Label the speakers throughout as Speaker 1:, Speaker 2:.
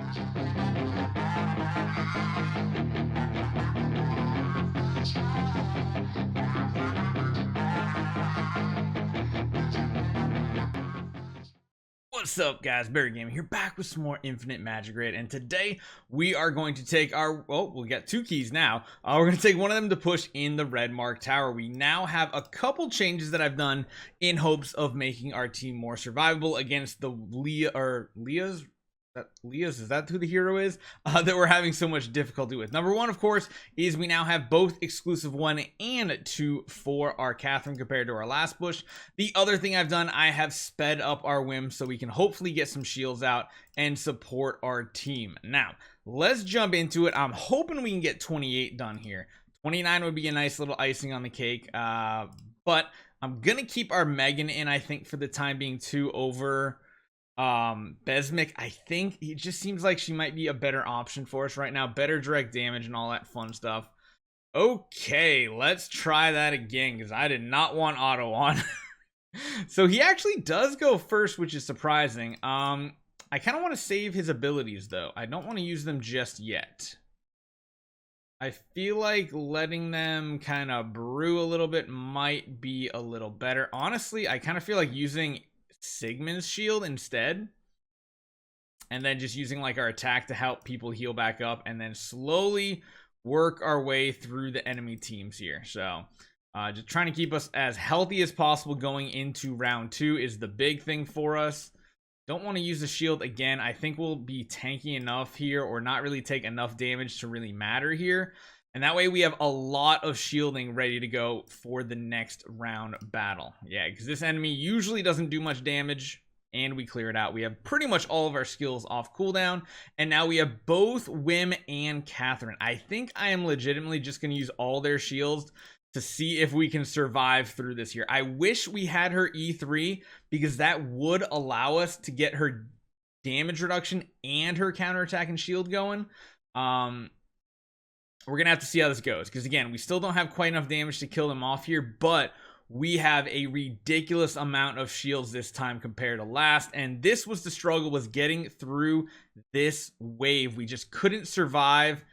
Speaker 1: What's up, guys? Barrygaming here, back with some more Infinite Magicraid, and today we are going to take our, well, we got two keys now. We're going to take one of them to push in the red mark tower. We now have a couple changes that I've done in hopes of making our team more survivable against the Leah's, is that who the hero is? That we're having so much difficulty with. Number one, of course, is we now have both exclusive 1 and 2 for our Catherine compared to our last push. The other thing I've done, I have sped up our whim so we can hopefully get some shields out and support our team. Now, let's jump into it. I'm hoping we can get 28 done here. 29 would be a nice little icing on the cake, but I'm gonna keep our Megan in, I think, for the time being too, over Besmic. I think it just seems like she might be a better option for us right now, better direct damage and all that fun stuff. Okay, let's try that again because I did not want auto on. So he actually does go first, which is surprising. I kind of want to save his abilities though. I don't want to use them just yet. I feel like letting them kind of brew a little bit might be a little better. Honestly, I kind of feel like using Sigmund's shield instead, and then just using like our attack to help people heal back up, and then slowly work our way through the enemy teams here. So just trying to keep us as healthy as possible going into round 2 is the big thing for us. Don't want to use the shield again. I think we'll be tanky enough here, or not really take enough damage to really matter here. And that way we have a lot of shielding ready to go for the next round battle. Yeah, because this enemy usually doesn't do much damage, and we clear it out. We have pretty much all of our skills off cooldown, and now we have both Wim and Catherine. I think I am legitimately just going to use all their shields to see if we can survive through this here. I wish we had her E3, because that would allow us to get her damage reduction and her counterattack and shield going. We're going to have to see how this goes, because again, we still don't have quite enough damage to kill them off here, but we have a ridiculous amount of shields this time compared to last, and this was the struggle, was getting through this wave. We just couldn't survive.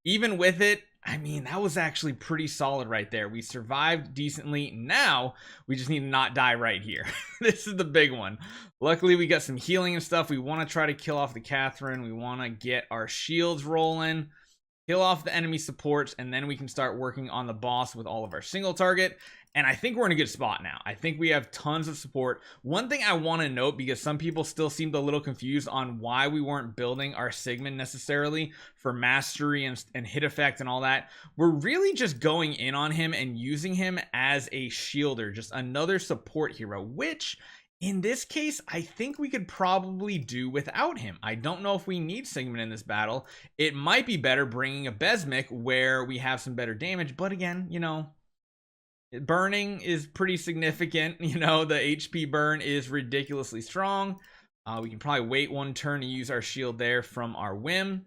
Speaker 1: Even with it, I mean, that was actually pretty solid right there. We survived decently. Now we just need to not die right here. This is the big one. Luckily, we got some healing and stuff. We want to try to kill off the Catherine. We want to get our shields rolling, kill off the enemy supports, and then we can start working on the boss with all of our single target. And I think we're in a good spot now. I think we have tons of support. One thing I want to note, because some people still seemed a little confused on why we weren't building our Sigmund necessarily for mastery and hit effect and all that. We're really just going in on him and using him as a shielder, just another support hero, which in this case, I think we could probably do without him. I don't know if we need Sigmund in this battle. It might be better bringing a Besmic where we have some better damage, but again, you know, burning is pretty significant. You know, the HP burn is ridiculously strong. We can probably wait one turn to use our shield there from our whim.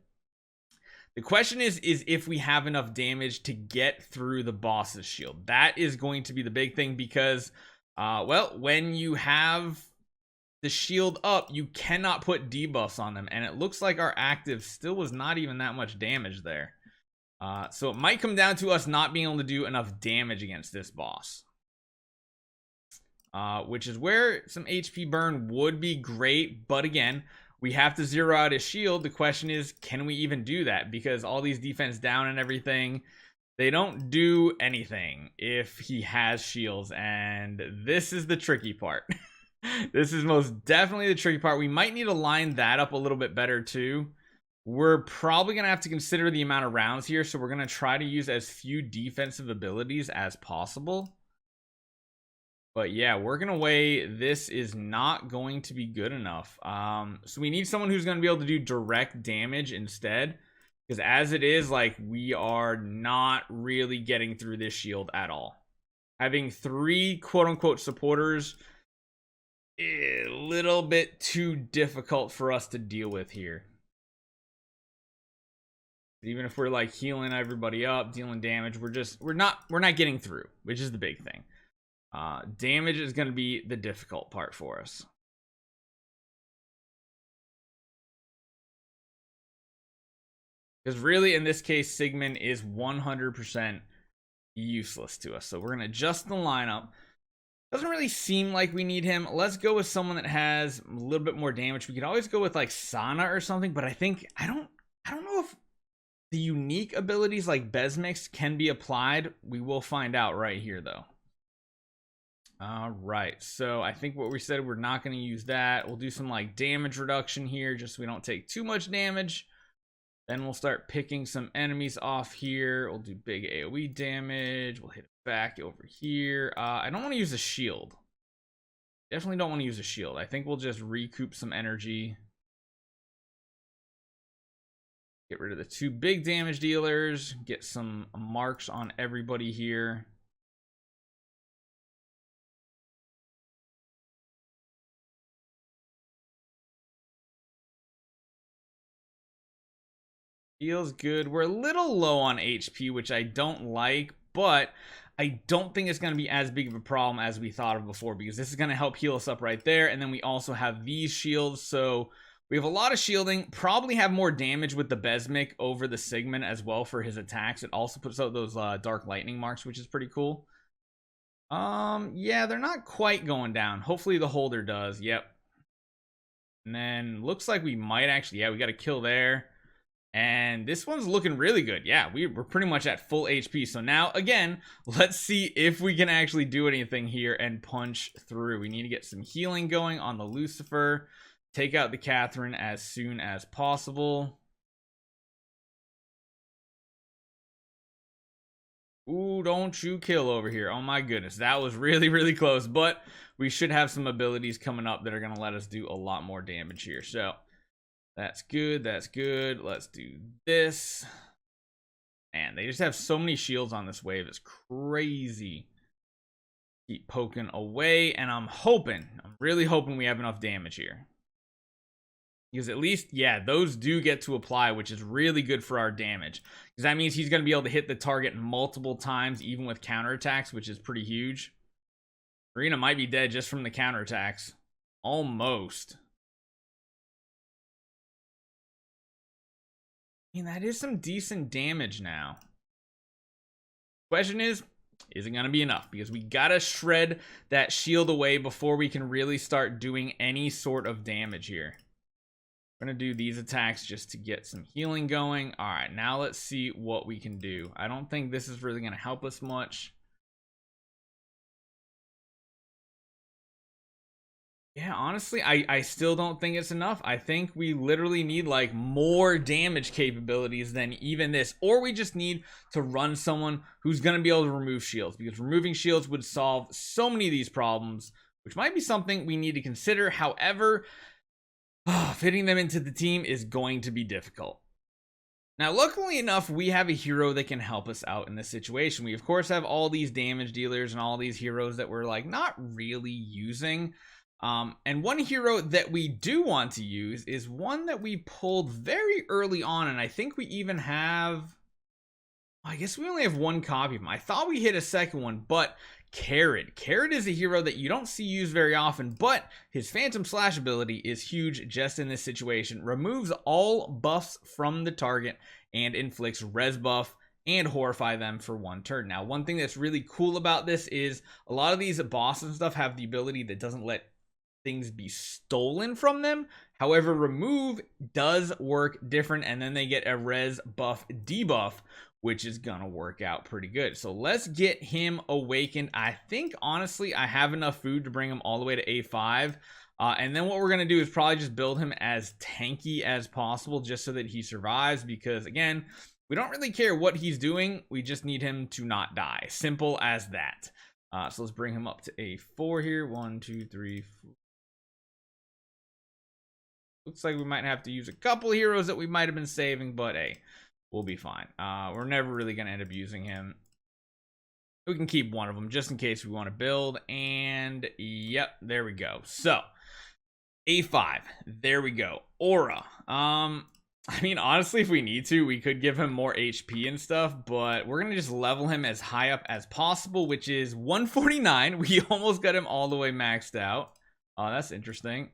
Speaker 1: The question is if we have enough damage to get through the boss's shield. That is going to be the big thing, because well, when you have the shield up, you cannot put debuffs on them, and it looks like our active still was not even that much damage there. So it might come down to us not being able to do enough damage against this boss, which is where some HP burn would be great. But again, we have to zero out his shield. The question is, can we even do that? Because all these defense down and everything, they don't do anything if he has shields, and this is the tricky part. This is most definitely the tricky part. We might need to line that up a little bit better too. We're probably going to have to consider the amount of rounds here, so we're going to try to use as few defensive abilities as possible. But yeah, working away, this is not going to be good enough. So we need someone who's going to be able to do direct damage instead, because as it is, like, we are not really getting through this shield at all. Having 3 quote-unquote supporters is a little bit too difficult for us to deal with here. Even if we're like healing everybody up, dealing damage, we're not getting through, which is the big thing. Damage is going to be the difficult part for us. Because really, in this case, Sigmund is 100% useless to us. So we're going to adjust the lineup. Doesn't really seem like we need him. Let's go with someone that has a little bit more damage. We could always go with like Sana or something, but I don't know if the unique abilities like Besmix can be applied. We will find out right here though. All right, so I think what we said, we're not going to use that. We'll do some like damage reduction here just so we don't take too much damage. Then we'll start picking some enemies off here. We'll do big AoE damage. We'll hit it back over here. I don't want to use a shield. Definitely don't want to use a shield. I think we'll just recoup some energy. Get rid of the 2 big damage dealers. Get some marks on everybody here. Feels good. We're a little low on HP, which I don't like, but I don't think it's going to be as big of a problem as we thought of before, because this is going to help heal us up right there. And then we also have these shields, so we have a lot of shielding. Probably have more damage with the Besmic over the Sigmund as well for his attacks. It also puts out those dark lightning marks, which is pretty cool. Yeah, they're not quite going down. Hopefully the holder does. Yep. And then looks like we might actually, yeah, we got a kill there. And this one's looking really good. Yeah, we're pretty much at full HP. So now, again, let's see if we can actually do anything here and punch through. We need to get some healing going on the Lucifer. Take out the Catherine as soon as possible. Ooh, don't you kill over here. Oh my goodness, that was really, really close. But we should have some abilities coming up that are going to let us do a lot more damage here. So that's good. That's good. Let's do this. And they just have so many shields on this wave. It's crazy. Keep poking away. And I'm really hoping we have enough damage here. Because at least, yeah, those do get to apply, which is really good for our damage. Because that means he's going to be able to hit the target multiple times, even with counterattacks, which is pretty huge. Marina might be dead just from the counterattacks. Almost. I mean, that is some decent damage now. Question is it going to be enough? Because we got to shred that shield away before we can really start doing any sort of damage here. We're going to do these attacks just to get some healing going. All right, now let's see what we can do. I don't think this is really going to help us much. Yeah, honestly, I still don't think it's enough. I think we literally need like more damage capabilities than even this. Or we just need to run someone who's going to be able to remove shields. Because removing shields would solve so many of these problems, which might be something we need to consider. However, fitting them into the team is going to be difficult. Now, luckily enough, we have a hero that can help us out in this situation. We, of course, have all these damage dealers and all these heroes that we're like not really using. And one hero that we do want to use is one that we pulled very early on, and I think we even have, I guess we only have 1 copy of him. I thought we hit a second one, but Karid. Karid is a hero that you don't see used very often, but his Phantom Slash ability is huge just in this situation. Removes all buffs from the target and inflicts res buff and horrify them for 1 turn. Now, one thing that's really cool about this is a lot of these bosses and stuff have the ability that doesn't let things be stolen from them. However, remove does work different, and then they get a res buff debuff, which is gonna work out pretty good. So let's get him awakened. I think honestly I have enough food to bring him all the way to A5, and then what we're gonna do is probably just build him as tanky as possible just so that he survives, because again, we don't really care what he's doing, we just need him to not die. Simple as that. So let's bring him up to A4 here. 1 2 3 4. Looks like we might have to use a couple heroes that we might have been saving, but hey, we'll be fine. We're never really going to end up using him. We can keep one of them just in case we want to build. And yep, there we go. So A5, there we go. Aura. I mean, honestly, if we need to, we could give him more HP and stuff, but we're going to just level him as high up as possible, which is 149. We almost got him all the way maxed out. That's interesting.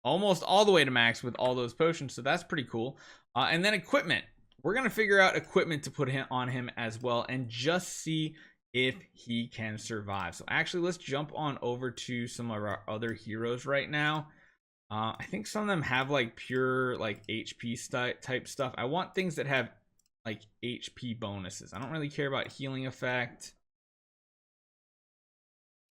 Speaker 1: Almost all the way to max with all those potions, so that's pretty cool. And then equipment. we're going to figure out equipment to put on him as well and just see if he can survive. So actually, let's jump on over to some of our other heroes right now. I think some of them have like pure like HP type stuff. I want things that have like HP bonuses. I don't really care about healing effect.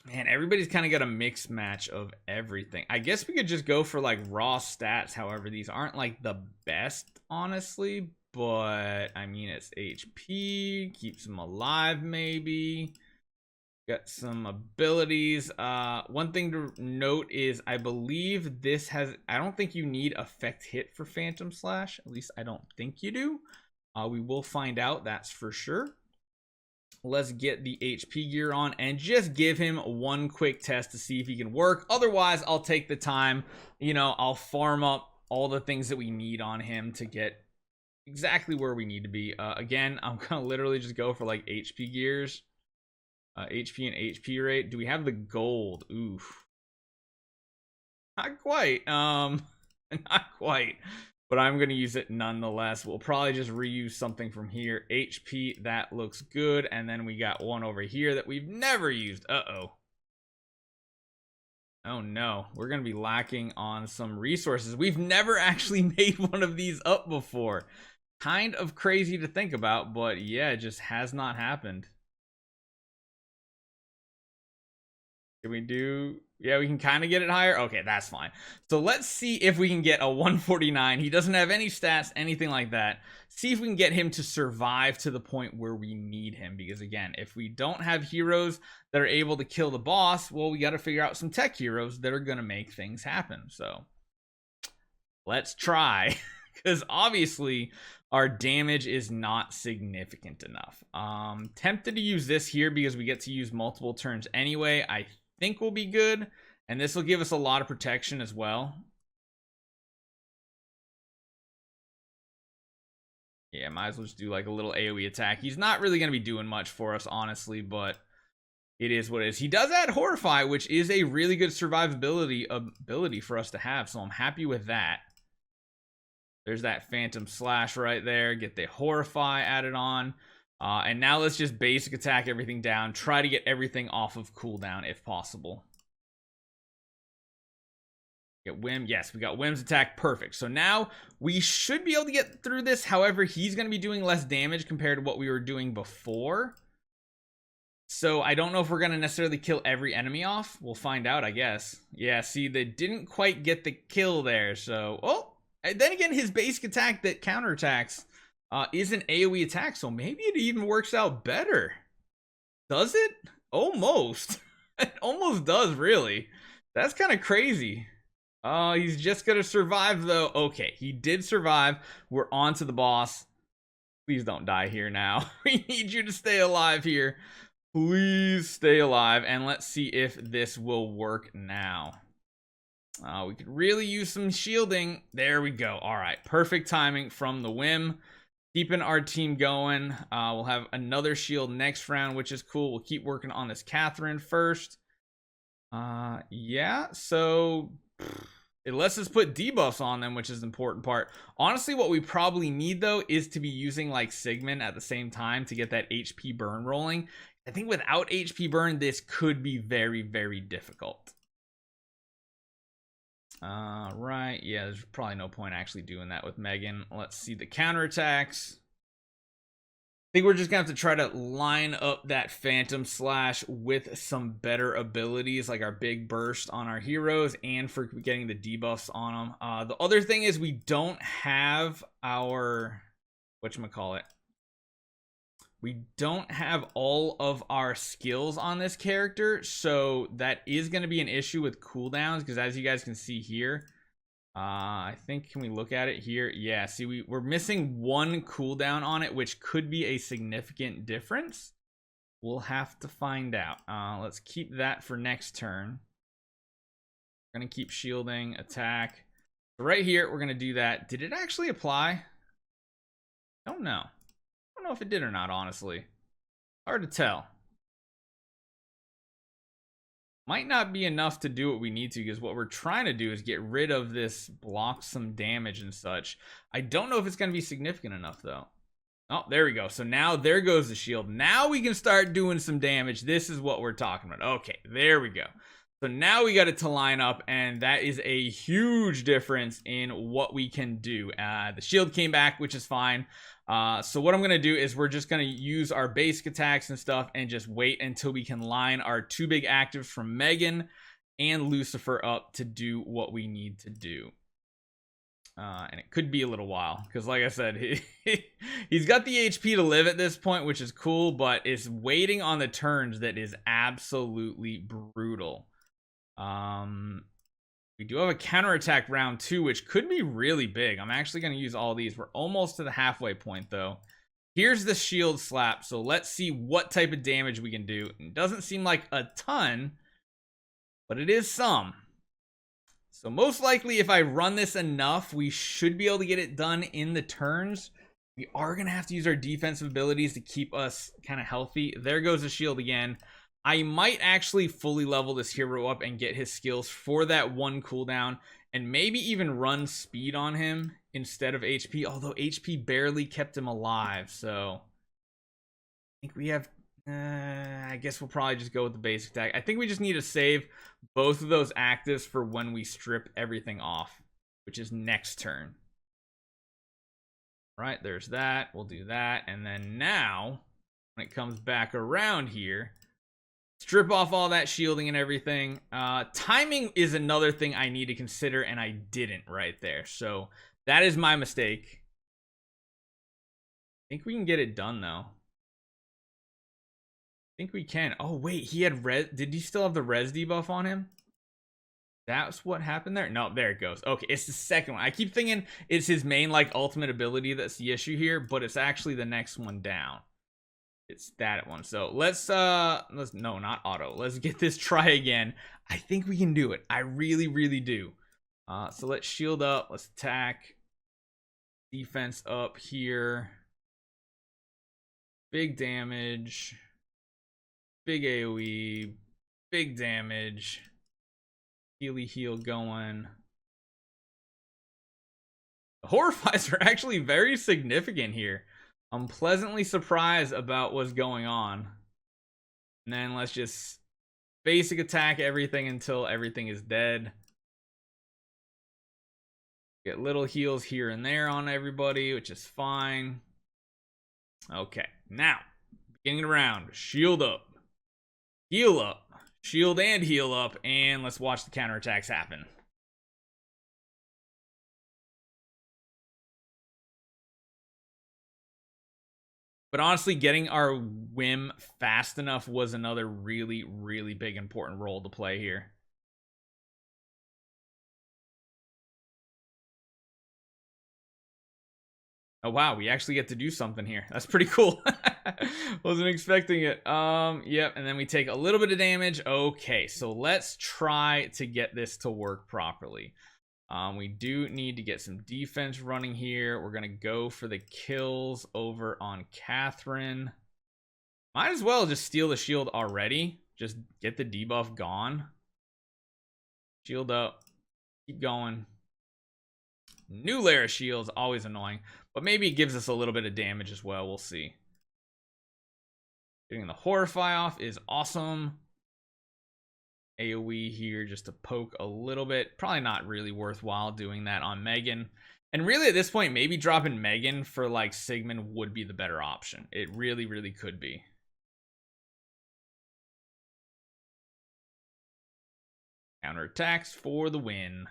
Speaker 1: Man, everybody's kind of got a mixed match of everything. I guess we could just go for like raw stats. However, these aren't like the best, honestly. But I mean, it's HP, keeps them alive maybe. Got some abilities. One thing to note is I believe this has, I don't think you need effect hit for Phantom Slash. At least I don't think you do. We will find out, that's for sure. Let's get the HP gear on and just give him one quick test to see if he can work. Otherwise, I'll take the time. You know, I'll farm up all the things that we need on him to get exactly where we need to be. Again, I'm gonna literally just go for like HP gears. HP and HP rate. Do we have the gold? Oof. Not quite. Not quite. But I'm going to use it nonetheless. We'll probably just reuse something from here. HP, that looks good. And then we got one over here that we've never used. Uh-oh. Oh no. We're going to be lacking on some resources. We've never actually made one of these up before. Kind of crazy to think about, but yeah, it just has not happened. Can we do, yeah, we can kind of get it higher. Okay, that's fine. So let's see if we can get a 149. He doesn't have any stats, anything like that. See if we can get him to survive to the point where we need him. Because again, if we don't have heroes that are able to kill the boss, well, we got to figure out some tech heroes that are going to make things happen. So let's try. Because obviously our damage is not significant enough. Tempted to use this here because we get to use multiple turns anyway. I think we'll be good, and this will give us a lot of protection as well. Yeah, might as well just do like a little AoE attack. He's not really going to be doing much for us, honestly, but it is what it is. He does add Horrify, which is a really good survivability ability for us to have, so I'm happy with that. There's that Phantom Slash right there. Get the Horrify added on. And now let's just basic attack everything down. Try to get everything off of cooldown if possible. Get Whim. Yes, we got Whim's attack. Perfect. So now we should be able to get through this. However, he's going to be doing less damage compared to what we were doing before. So I don't know if we're going to necessarily kill every enemy off. We'll find out, I guess. Yeah, see, they didn't quite get the kill there. So, oh. And then again, his basic attack that counterattacks is an AoE attack, so maybe it even works out better. Does it? Almost. It almost does, really. That's kind of crazy. He's just gonna survive, though. Okay, he did survive. We're on to the boss. Please don't die here now. We need you to stay alive here. Please stay alive, and let's see if this will work now. We could really use some shielding. There we go. All right, perfect timing from the Whim. Keeping our team going. We'll have another shield next round, which is cool. We'll keep working on this Catherine first. Yeah, so it lets us put debuffs on them, which is the important part. Honestly, what we probably need, though, is to be using like Sigmund at the same time to get that HP burn rolling. I think without HP burn, this could be very, very difficult. Right, yeah, there's probably no point actually doing that with Megan. Let's see the counterattacks. I think we're just gonna have to try to line up that Phantom Slash with some better abilities, like our big burst on our heroes, and for getting the debuffs on them. The other thing is we don't have our, whatchamacallit, we don't have all of our skills on this character, so that is going to be an issue with cooldowns, because as you guys can see here, I think, can we look at it here? Yeah, see, we're missing one cooldown on it, which could be a significant difference. We'll have to find out. Let's keep that for next turn. We're going to keep shielding, attack. So right here, we're going to do that. Did it actually apply? Don't know. I don't know if it did or not, honestly. Hard to tell. Might not be enough to do what we need to, because what we're trying to do is get rid of this, block some damage and such. I don't know if it's going to be significant enough, though. Oh, there we go. So now there goes the shield. Now we can start doing some damage. This is what we're talking about. Okay, there we go. So now we got it to line up, and that is a huge difference in what we can do. The shield came back, which is fine. So what I'm going to do is we're just going to use our basic attacks and stuff and just wait until we can line our two big actives from Megan and Lucifer up to do what we need to do. And it could be a little while because, like I said, he's got the HP to live at this point, which is cool, but it's waiting on the turns that is absolutely brutal. We do have a counterattack round 2, which could be really big. I'm actually going to use all these. We're almost to the halfway point, though. Here's the shield slap, so let's see what type of damage we can do. It doesn't seem like a ton, but it is some. So most likely, if I run this enough, we should be able to get it done in the turns. We are going to have to use our defensive abilities to keep us kind of healthy. There goes the shield again. I might actually fully level this hero up and get his skills for that one cooldown, and maybe even run speed on him instead of HP, although HP barely kept him alive. So I think we have... I guess we'll probably just go with the basic attack. I think we just need to save both of those actives for when we strip everything off, which is next turn. Right, there's that. We'll do that. And then now, when it comes back around here, strip off all that shielding and everything. Timing is another thing I need to consider, and I didn't right there. So that is my mistake. I think we can get it done, though. I think we can. Oh, wait, he had res. Did he still have the res debuff on him? That's what happened there? No, there it goes. Okay, it's the second one. I keep thinking it's his main, like, ultimate ability that's the issue here, but it's actually the next one down. It's that one. So let's no, not auto. Let's get this try again. I think we can do it. I really, really do. So let's shield up. Let's attack. Defense up here. Big damage. Big AoE, big damage, heal going. The horrifies are actually very significant here. I'm pleasantly surprised about what's going on. And then let's just basic attack everything until everything is dead. Get little heals here and there on everybody, which is fine. Okay, now, beginning of the round, shield up. Heal up, shield and heal up, and let's watch the counterattacks happen. But honestly, getting our whim fast enough was another really, really big important role to play here. Oh wow, we actually get to do something here. That's pretty cool. Wasn't expecting it. Yep, and then we take a little bit of damage. Okay, so let's try to get this to work properly. We do need to get some defense running here. We're gonna go for the kills over on Catherine. Might as well just steal the shield already. Just get the debuff gone. Shield up. Keep going. New layer of shields, always annoying. But maybe it gives us a little bit of damage as well. We'll see. Getting the Horrify off is awesome. AoE here just to poke a little bit. Probably not really worthwhile doing that on Megan. And really at this point, maybe dropping Megan for like Sigmund would be the better option. It really, really could be. Counterattacks for the win.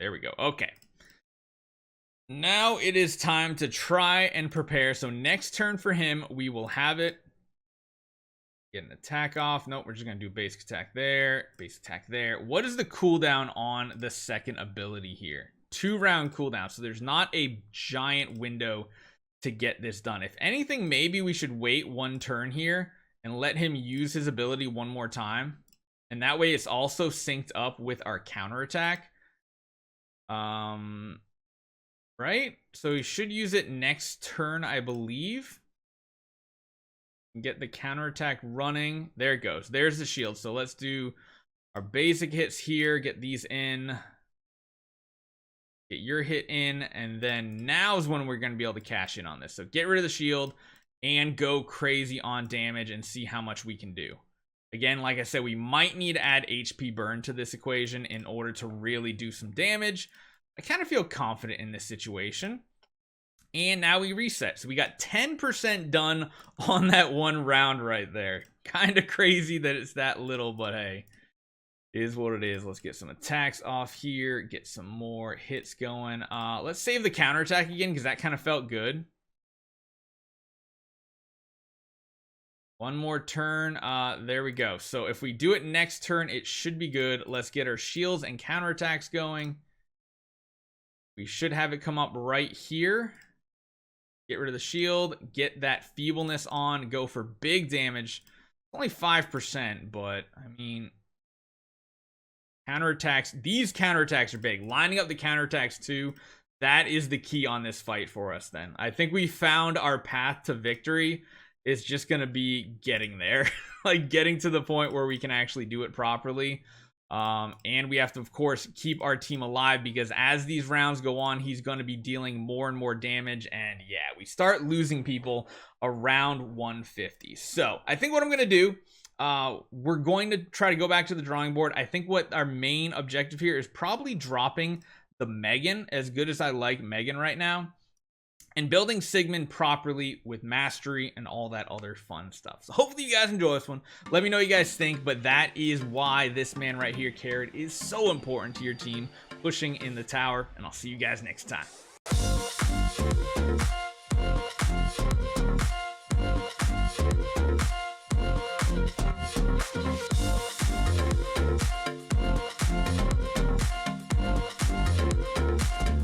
Speaker 1: There we go. Okay. Now it is time to try and prepare. So next turn for him, we will have it. Get an attack off. Nope, we're just going to do basic attack there. Basic attack there. What is the cooldown on the second ability here? 2-round cooldown. So there's not a giant window to get this done. If anything, maybe we should wait one turn here and let him use his ability one more time. And that way it's also synced up with our counterattack. Right? So he should use it next turn, I believe. Get the counterattack running. There it goes. There's the shield. So let's do our basic hits here. Get these in. Get your hit in. And then now is when we're going to be able to cash in on this. So get rid of the shield and go crazy on damage and see how much we can do. Again, like I said, we might need to add HP burn to this equation in order to really do some damage. I kind of feel confident in this situation. And now we reset. So we got 10% done on that one round right there. Kind of crazy that it's that little, but hey, it is what it is. Let's get some attacks off here. Get some more hits going. Let's save the counterattack again because that kind of felt good. One more turn. There we go. So if we do it next turn, it should be good. Let's get our shields and counterattacks going. We should have it come up right here. Get rid of the shield. Get that feebleness on. Go for big damage. Only 5%, but I mean, counterattacks. These counterattacks are big. Lining up the counterattacks too. That is the key on this fight for us then. I think we found our path to victory. It's just going to be getting there. Like getting to the point where we can actually do it properly. And we have to, of course, keep our team alive because as these rounds go on, he's going to be dealing more and more damage. And yeah, we start losing people around 150. So I think what I'm going to do, we're going to try to go back to the drawing board. I think what our main objective here is probably dropping the Megan, as good as I like Megan right now, and building Sigmund properly with mastery and all that other fun stuff. So hopefully you guys enjoy this one. Let me know what you guys think, but that is why this man right here, Karid, is so important to your team pushing in the tower, and I'll see you guys next time.